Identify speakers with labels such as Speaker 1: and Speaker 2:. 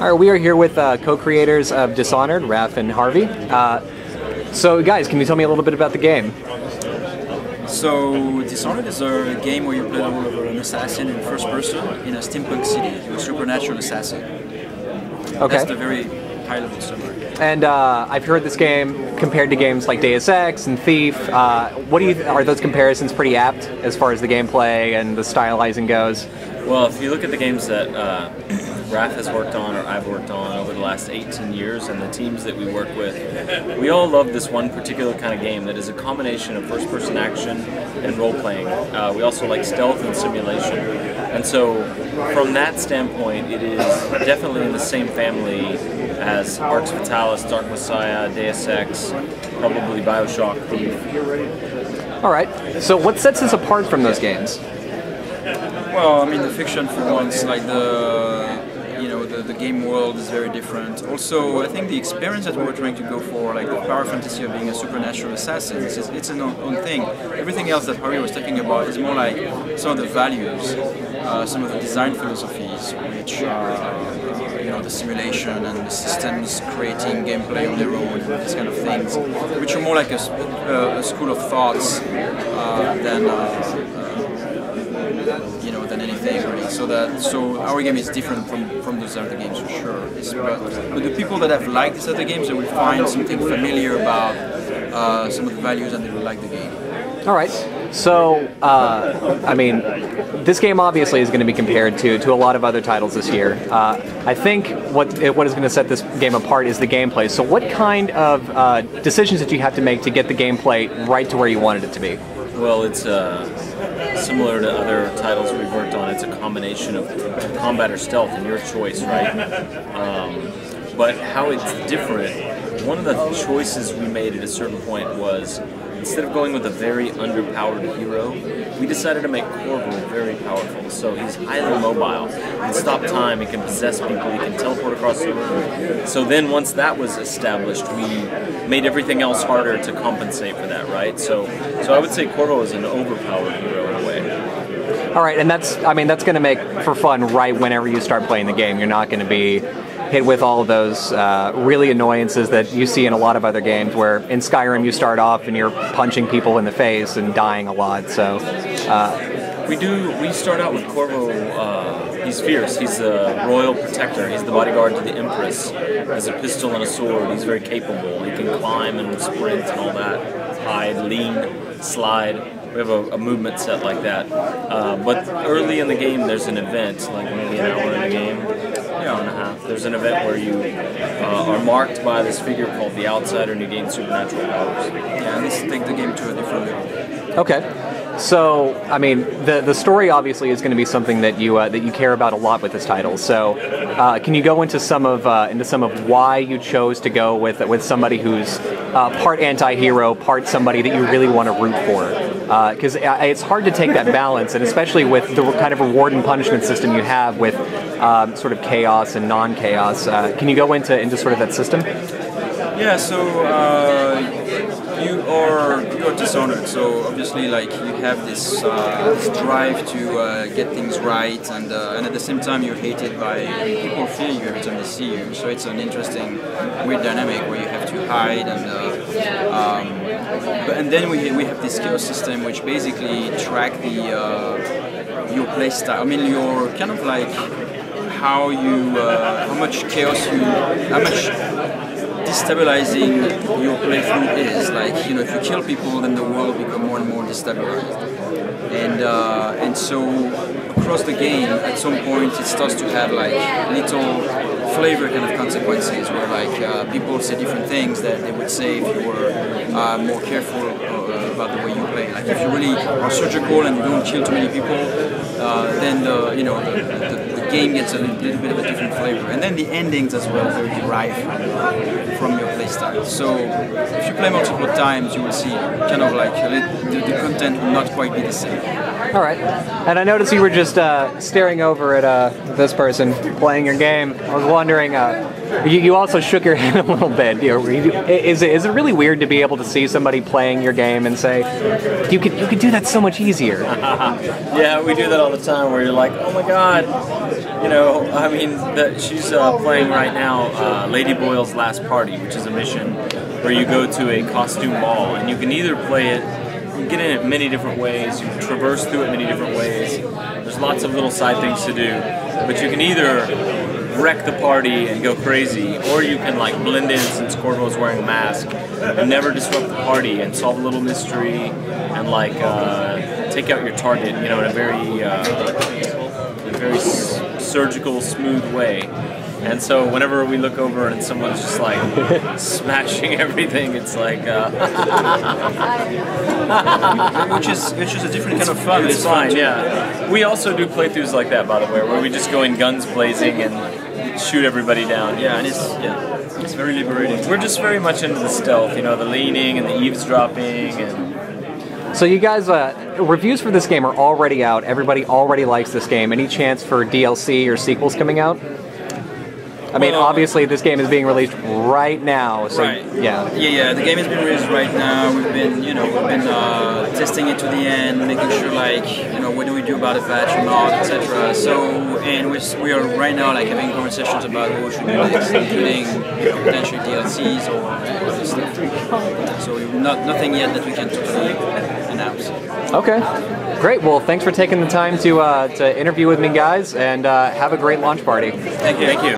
Speaker 1: All right, we are here with co-creators of Dishonored, Raph and Harvey. So guys, can you tell me a little bit about the game?
Speaker 2: So Dishonored is a game where you play the role of an assassin in first person in a steampunk city. You're a supernatural assassin.
Speaker 1: Okay.
Speaker 2: That's the very high-level summary.
Speaker 1: And I've heard this game compared to games like Deus Ex and Thief. What do you? Are those comparisons pretty apt as far as the gameplay and the stylizing goes?
Speaker 3: Well, if you look at the games that Raph has worked on or I've worked on over the last 18 years and the teams that we work with, we all love this one particular kind of game that is a combination of first-person action and role-playing. We also like stealth and simulation. And so, from that standpoint, it is definitely in the same family as Arx Fatalis, Dark Messiah, Deus Ex, probably Bioshock, Thief.
Speaker 1: All right. So what sets this apart from those games?
Speaker 2: Well, I mean, the fiction for once, like the game world is very different. Also, I think the experience that we were trying to go for, like the power fantasy of being a supernatural assassin, it's an own thing. Everything else that Harvey was talking about is more like some of the values, some of the design philosophies, which are, the simulation and the systems creating gameplay on their own, these kind of things, which are more like a school of thoughts than anything really. So our game is different from those other games for sure. But the people that have liked these other games, they will find something familiar about some of the values, and they will like the game.
Speaker 1: All right. So, I mean, this game obviously is going to be compared to a lot of other titles this year. I think what is going to set this game apart is the gameplay. So what kind of decisions did you have to make to get the gameplay right to where you wanted it to be?
Speaker 3: Well, it's similar to other titles we've worked on. It's a combination of combat or stealth, and your choice, right? But how it's different, one of the choices we made at a certain point was, instead of going with a very underpowered hero, we decided to make Corvo very powerful. So he's highly mobile. He can stop time, he can possess people, he can teleport across the room. So then once that was established, we made everything else harder to compensate for that, right? So I would say Corvo is an overpowered hero in a way.
Speaker 1: All right, and that's going to make for fun right whenever you start playing the game. You're not going to be hit with all of those really annoyances that you see in a lot of other games, where in Skyrim you start off and you're punching people in the face and dying a lot. So
Speaker 3: we start out with Corvo. He's fierce. He's the royal protector. He's the bodyguard to the Empress. He has a pistol and a sword. He's very capable. He can climb and sprint and all that. Hide, lean, slide. We have a movement set like that. But early in the game, there's an event, like maybe an hour in the game, hour and a half. There's an event where you are marked by this figure called the Outsider, and you gain supernatural powers.
Speaker 2: Yeah, and this takes the game to a different level.
Speaker 1: okay. So, I mean, the story obviously is going to be something that you care about a lot with this title. So, can you go into some of why you chose to go with somebody who's part anti-hero, part somebody that you really want to root for? Because it's hard to take that balance, and especially with the kind of reward and punishment system you have with sort of chaos and non-chaos. Can you go into sort of that system?
Speaker 2: Yeah. So. You're Dishonored, so obviously, like, you have this drive to get things right, and at the same time you're hated by people. Fear you every time they see you. So it's an interesting, weird dynamic where you have to hide, and then we have this chaos system which basically track your play style. I mean, you're kind of like how much chaos how much destabilizing your playthrough is. Like, if you kill people, then the world will become more and more destabilized. And so across the game, at some point, it starts to have like little flavor kind of consequences, where like people say different things that they would say if you were more careful about the way you play. Like, if you really are surgical and you don't kill too many people, then the game gets a little bit of a different flavor. And then the endings as well, they're derived from your playstyle. So if you play multiple times, you will see kind of like the content will not quite be the same.
Speaker 1: All right. And I noticed you were just staring over at this person playing your game. I was wondering, You also shook your head a little bit. Is it really weird to be able to see somebody playing your game and say, you could do that so much easier?
Speaker 3: Yeah, we do that all the time. Where you're like, oh my god, I mean, she's playing right now Lady Boyle's Last Party, which is a mission where you go to a costume ball, and you can either play it, you get in it many different ways, you traverse through it many different ways. There's lots of little side things to do, but you can either wreck the party and go crazy, or you can like blend in since Corvo's wearing a mask and never disrupt the party and solve a little mystery and like take out your target, in a very surgical, smooth way. And so whenever we look over and someone's just like smashing everything, it's like
Speaker 2: which is a different kind of fun.
Speaker 3: It's fine, yeah. We also do playthroughs like that, by the way, where we just go in guns blazing and shoot everybody down.
Speaker 2: Yeah, and it's very liberating.
Speaker 3: We're just very much into the stealth, the leaning and the eavesdropping and.
Speaker 1: So you guys, reviews for this game are already out. Everybody already likes this game. Any chance for DLC or sequels coming out? I mean, obviously, this game is being released right now. So,
Speaker 2: right.
Speaker 1: Yeah.
Speaker 2: Yeah. The game has been released right now. We've been, testing it to the end, making sure, what do we do about a patch or not, etc. So, and we are right now having conversations about what we should do next, including potential DLCs or other stuff. So, nothing yet that we can totally announce.
Speaker 1: Okay. Great. Well, thanks for taking the time to interview with me, guys, and have a great launch party.
Speaker 2: Thank you.
Speaker 3: Thank you.